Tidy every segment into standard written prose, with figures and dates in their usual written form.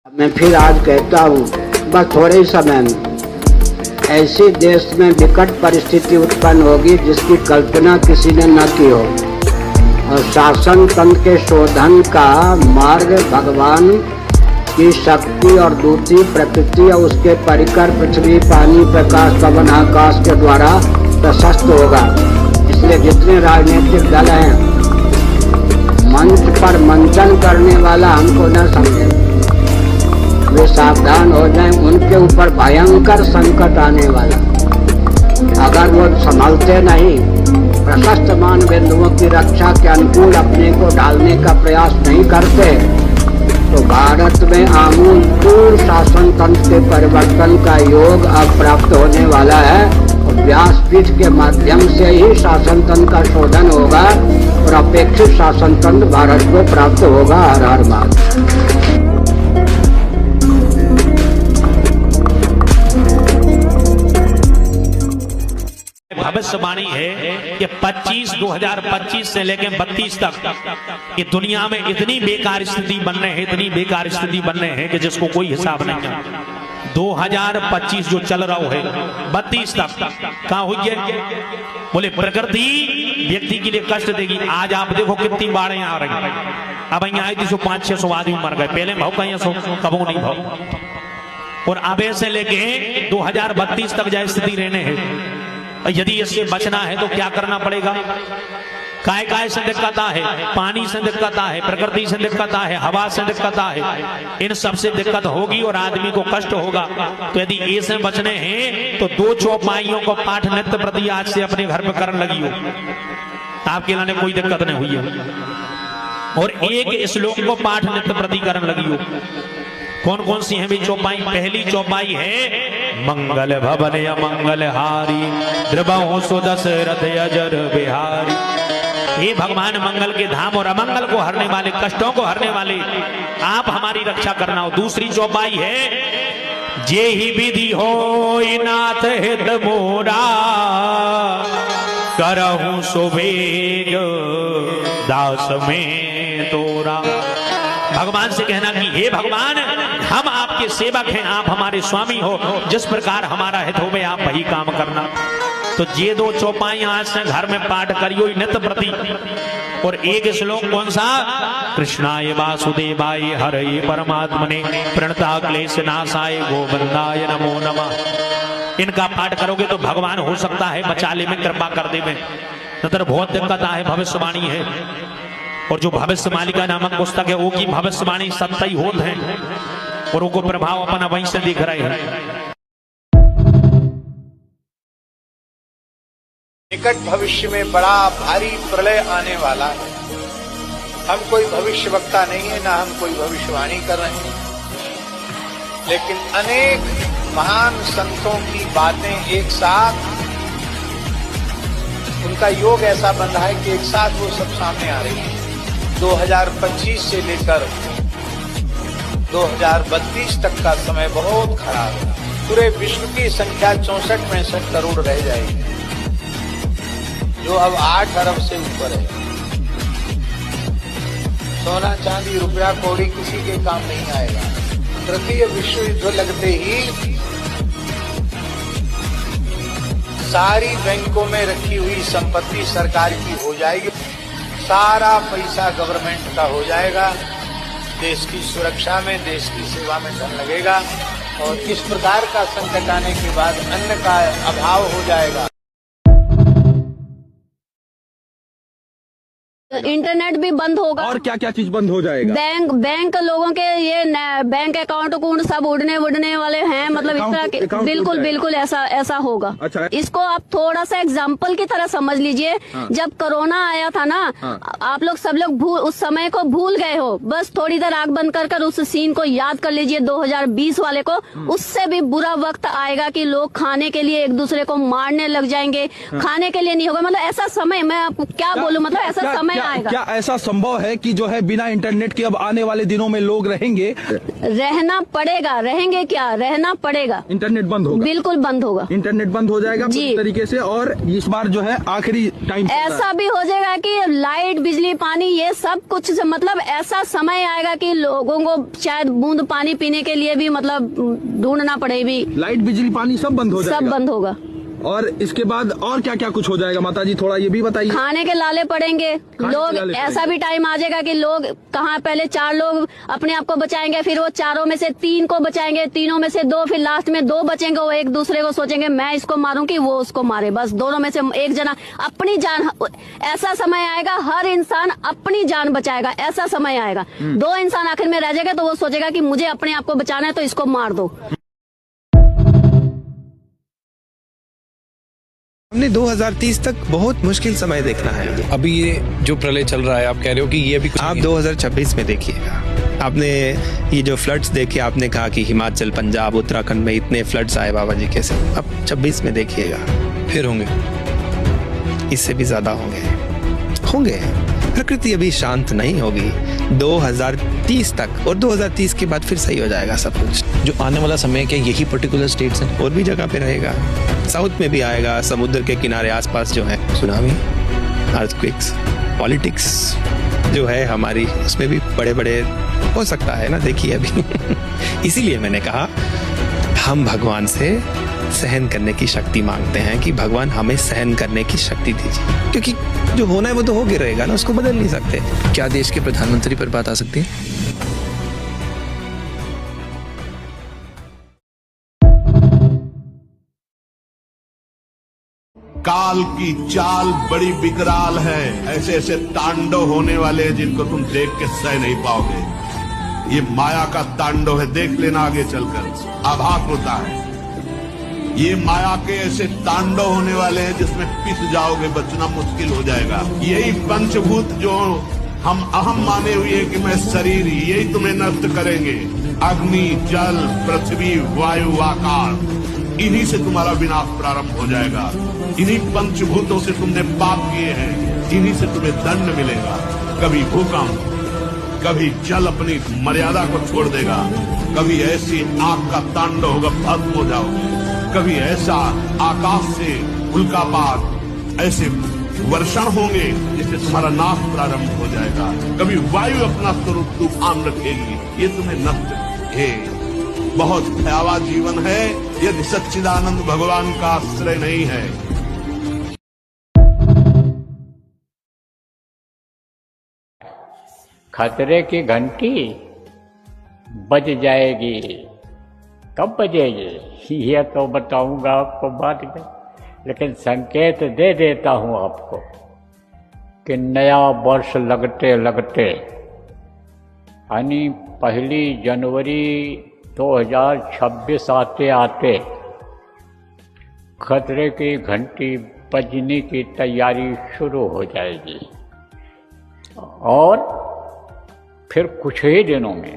मैं फिर आज कहता हूँ, बस थोड़े ही समय में ऐसे देश में विकट परिस्थिति उत्पन्न होगी जिसकी कल्पना किसी ने न की हो। और शासन तंत्र के शोधन का मार्ग भगवान की शक्ति और दूसरी प्रकृति और उसके परिकर पृथ्वी, पानी, प्रकाश, पवन, आकाश के द्वारा प्रशस्त होगा। इसलिए जितने राजनीतिक दल हैं, मंच पर मंचन करने वाला हमको न समझे, वे सावधान हो जाएं, उनके ऊपर भयंकर संकट आने वाला। अगर वो संभलते नहीं, प्रशस्त मान बिंदुओं की रक्षा के अनुकूल अपने को डालने का प्रयास नहीं करते, तो भारत में आमूल शासन तंत्र के परिवर्तन का योग अब प्राप्त होने वाला है। और व्यासपीठ के माध्यम से ही शासन तंत्र का शोधन होगा और अपेक्षित शासन तंत्र भारत को प्राप्त होगा। हर हर महादेव। भविष्यवाणी है कि 2025 से लेकर 32 तक ये दुनिया में इतनी बेकार स्थिति बनने हैं कि जिसको कोई हिसाब नहीं है। 2025 जो चल रहा है 32 तक कहाँ हुई है? बोले प्रकृति व्यक्ति के लिए कष्ट देगी। आज आप देखो कितनी बाढ़ें आ रही हैं। अब यहाँ आई थी 500-600 आदमी मर गए, पहले भाव कहीं कबो नहीं भाव। और अब से लेके 2032 तक जो स्थिति रहने है, यदि इससे बचना है तो क्या करना पड़ेगा? काय से दिक्कत है, पानी से दिक्कत है, प्रकृति से दिक्कत है, हवा से दिक्कत है, इन सब से दिक्कत होगी और आदमी को कष्ट होगा। तो यदि ए से बचने हैं तो 2 चौपाइयों को पाठ नित्य प्रति आज से अपने घर में करने लगी हो, आपके लाने कोई दिक्कत नहीं हुई है। और एक श्लोक को पाठ नित्य प्रति करने लगी हो। कौन कौन सी है भी चौपाई? पहली चौपाई है मंगल भवन अमंगल हारी, द्रवहु सुदशरथ अजर बिहारी। हे भगवान, मंगल के धाम और अमंगल को हरने वाले, कष्टों को हरने वाले, आप हमारी रक्षा करना हो। दूसरी चौपाई है जे ही विधि हो नाथ हित मोरा, करहु सुबेग दास में तोरा। भगवान से कहना कि हे भगवान, हम आपके सेवक हैं, आप हमारे स्वामी हो, जिस प्रकार हमारा हित हो वे आप वही काम करना। तो ये 2 चौपाई आज से घर में पाठ करियो नित्य प्रति। और एक श्लोक कौन सा? कृष्णाय वासुदेवाय हरये परमात्मने प्रणता क्लेश नाशाय गोविंदाय नमो नमः। इनका पाठ करोगे तो भगवान हो सकता है बचा ले में, कृपा कर दे में, नतर बहुत दिक्कत है। भविष्यवाणी है, और जो भविष्य मालिका नामक पुस्तक है वो की भविष्यवाणी सत्य ही होत है और उनको प्रभाव अपना वहीं से दिख रहे हैं। निकट भविष्य में बड़ा भारी प्रलय आने वाला है। हम कोई भविष्य वक्ता नहीं है, ना हम कोई भविष्यवाणी कर रहे हैं, लेकिन अनेक महान संतों की बातें एक साथ, उनका योग ऐसा बन रहा है कि एक साथ वो सब सामने आ रही है। 2025 से लेकर 2032 तक का समय बहुत खराब है। पूरे विश्व की संख्या 64-65 करोड़ रह जाएगी, जो अब 8 अरब से ऊपर है। सोना चांदी रुपया कौड़ी किसी के काम नहीं आएगा। तृतीय विश्व युद्ध लगते ही सारी बैंकों में रखी हुई संपत्ति सरकार की हो जाएगी, सारा पैसा गवर्नमेंट का हो जाएगा, देश की सुरक्षा में, देश की सेवा में धन लगेगा। और इस प्रकार का संकट आने के बाद अन्न का अभाव हो जाएगा। इंटरनेट भी बंद होगा। और क्या क्या चीज बंद हो जाएगा? बैंक लोगों के ये बैंक अकाउंट सब उड़ने वाले हैं, मतलब इस तरह के बिल्कुल ऐसा होगा। अच्छा, इसको आप थोड़ा सा एग्जाम्पल की तरह समझ लीजिए। हाँ। जब कोरोना आया था ना, हाँ। आप लोग सब लोग उस समय को भूल गए हो। बस थोड़ी देर आंख बंद कर उस सीन को याद कर लीजिए 2020 वाले को। उससे भी बुरा वक्त आएगा कि लोग खाने के लिए एक दूसरे को मारने लग जाएंगे। खाने के लिए नहीं होगा, मतलब ऐसा समय, मैं आपको क्या बोलूं, मतलब ऐसा समय आएगा। क्या ऐसा संभव है कि जो है बिना इंटरनेट के अब आने वाले दिनों में लोग रहेंगे? रहना पड़ेगा, रहेंगे क्या, रहना पड़ेगा। इंटरनेट बंद होगा? बिल्कुल बंद होगा। इंटरनेट बंद हो जाएगा पूरी तरीके से, और इस बार जो है आखिरी टाइम ऐसा भी हो जाएगा कि लाइट, बिजली, पानी, ये सब कुछ मतलब ऐसा समय आएगा कि लोगों को शायद बूंद पानी पीने के लिए भी मतलब ढूंढना पड़े भी। लाइट, बिजली, पानी सब बंद हो जाएगा? सब बंद होगा। और इसके बाद और क्या क्या कुछ हो जाएगा माता जी, थोड़ा ये भी बताइए। खाने के लाले पड़ेंगे लोग। ऐसा भी टाइम आ जाएगा कि लोग कहाँ पहले 4 लोग अपने आप को बचाएंगे, फिर वो 4 में से 3 को बचाएंगे, 3 में से 2, फिर लास्ट में 2 बचेंगे। वो एक दूसरे को सोचेंगे मैं इसको मारूं कि वो उसको मारे, बस दोनों में से एक जना अपनी जान। ऐसा समय आएगा हर इंसान अपनी जान बचाएगा, ऐसा समय आएगा। 2 इंसान आखिर में रह जाएगा तो वो सोचेगा कि मुझे अपने आप को बचाना है तो इसको मार दो। हमने 2030 तक बहुत मुश्किल समय देखना है। अभी ये जो प्रलय चल रहा है, आप कह रहे हो कि ये अभी आप 2026 में देखिएगा। आपने ये जो फ्लड्स देखे, आपने कहा कि हिमाचल, पंजाब, उत्तराखंड में इतने फ्लड्स आए बाबा जी कैसे, अब 26 में देखिएगा फिर होंगे, इससे भी ज्यादा होंगे। प्रकृति अभी शांत नहीं होगी 2030 तक, और 2030 के बाद फिर सही हो जाएगा सब कुछ। जो आने वाला समय के यही पर्टिकुलर स्टेट्स हैं? और भी जगह पे रहेगा, साउथ में भी आएगा, समुद्र के किनारे आसपास जो है सुनामी, अर्थक्वेक्स, पॉलिटिक्स जो है हमारी, उसमें भी बड़े बड़े हो सकता है ना, देखिए अभी। इसीलिए मैंने कहा हम भगवान से सहन करने की शक्ति मांगते हैं कि भगवान हमें सहन करने की शक्ति दीजिए, क्योंकि जो होना है वो तो हो के रहेगा ना, उसको बदल नहीं सकते। क्या देश के प्रधानमंत्री पर बात आ सकती है? काल की चाल बड़ी विकराल है। ऐसे ऐसे तांडव होने वाले हैं जिनको तुम देख के सह नहीं पाओगे। ये माया का तांडव है, देख लेना आगे चलकर आभास होता है। ये माया के ऐसे तांडव होने वाले हैं जिसमें पिस जाओगे, बचना मुश्किल हो जाएगा। यही पंचभूत जो हम अहम माने हुए हैं कि मैं शरीर, यही तुम्हें नष्ट करेंगे। अग्नि, जल, पृथ्वी, वायु, आकाश, इन्हीं से तुम्हारा विनाश प्रारंभ हो जाएगा। इन्हीं पंचभूतों से तुमने पाप किए हैं, इन्हीं से तुम्हें दंड मिलेगा। कभी भूकंप, कभी जल अपनी मर्यादा को छोड़ देगा, कभी ऐसी आग का तांडव होगा, भस्म हो जाओगे। कभी ऐसा आकाश से उल्कापात, ऐसे वर्षण होंगे जिससे तुम्हारा नाश प्रारंभ हो जाएगा। कभी वायु अपना स्वरूप तूफान रखेगी, ये तुम्हें नष्ट है। बहुत भयावह जीवन है यदि सच्चिदानंद भगवान का आश्रय नहीं है। खतरे की घंटी बज जाएगी, कब बजेगी ये तो बताऊंगा आपको बाद में, लेकिन संकेत दे देता हूं आपको कि नया वर्ष लगते लगते यानी 1 जनवरी 2026 आते आते खतरे की घंटी बजने की तैयारी शुरू हो जाएगी, और फिर कुछ ही दिनों में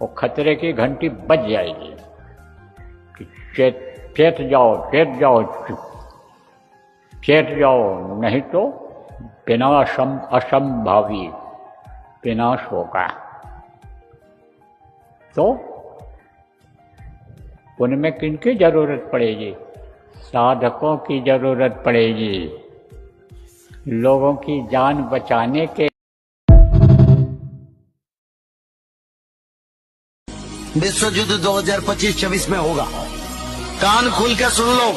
वो खतरे की घंटी बज जाएगी कि चेत जाओ, नहीं तो विनाशम असंभावी विनाश होगा। तो उनमें किनकी जरूरत पड़ेगी? साधकों की जरूरत पड़ेगी, लोगों की जान बचाने के। विश्व युद्ध 2025-26 में होगा। कान खोल के सुन लो,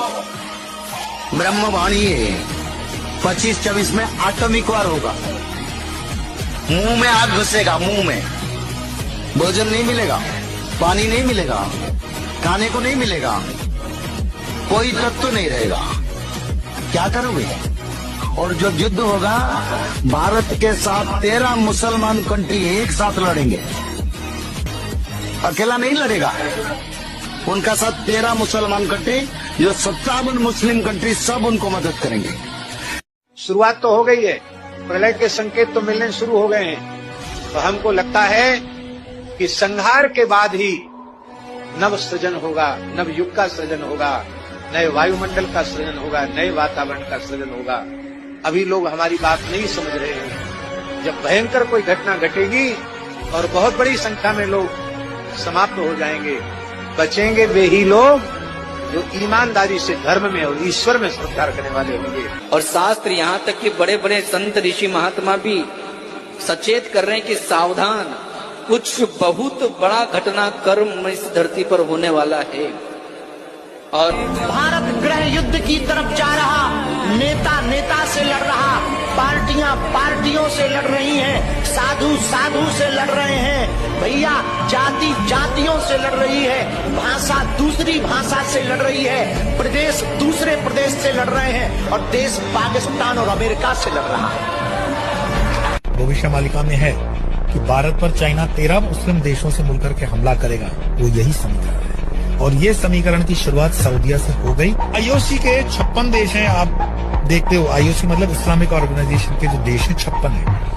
ब्रह्मवाणी है। 25-26 में आटोमिक वार होगा। मुंह में आग घुसेगा, मुंह में भोजन नहीं मिलेगा, पानी नहीं मिलेगा, खाने को नहीं मिलेगा, कोई तत्व नहीं रहेगा। क्या करोगे? और जो युद्ध होगा भारत के साथ 13 मुसलमान कंट्री एक साथ लड़ेंगे। अकेला नहीं लड़ेगा, उनका साथ 13 मुसलमान कंट्री, जो 57 मुस्लिम कंट्री, सब उनको मदद करेंगे। शुरुआत तो हो गई है, प्रलय के संकेत तो मिलने शुरू हो गए हैं। तो हमको लगता है कि संहार के बाद ही नव सृजन होगा, नव युग का सृजन होगा, नए वायुमंडल का सृजन होगा, नए वातावरण का सृजन होगा। अभी लोग हमारी बात नहीं समझ रहे हैं। जब भयंकर कोई घटना घटेगी और बहुत बड़ी संख्या में लोग समाप्त हो जाएंगे, बचेंगे वे ही लोग जो ईमानदारी से धर्म में और ईश्वर में श्रद्धा रखने वाले होंगे। और शास्त्र यहाँ तक कि बड़े बड़े संत ऋषि महात्मा भी सचेत कर रहे हैं कि सावधान, कुछ बहुत बड़ा घटना कर्म इस धरती पर होने वाला है। और भारत गृह युद्ध की तरफ जा रहा, नेता नेता से लड़ रहा, पार्टियां पार्टियों से लड़ रही हैं, साधु साधु से लड़ रहे हैं, भैया जाति जातियों से लड़ रही है, भाषा दूसरी भाषा से लड़ रही है, प्रदेश दूसरे प्रदेश से लड़ रहे हैं और देश पाकिस्तान और अमेरिका से लड़ रहा है। भविष्य मालिका में है कि भारत पर चाइना 13 मुस्लिम देशों से मिलकर के हमला करेगा, वो यही समीकरण है। और ये समीकरण की शुरुआत सऊदीया से हो गई। आईओसी के 56 देश हैं, आप देखते हो, आईओसी मतलब इस्लामिक ऑर्गेनाइजेशन के जो देश हैं 56 है।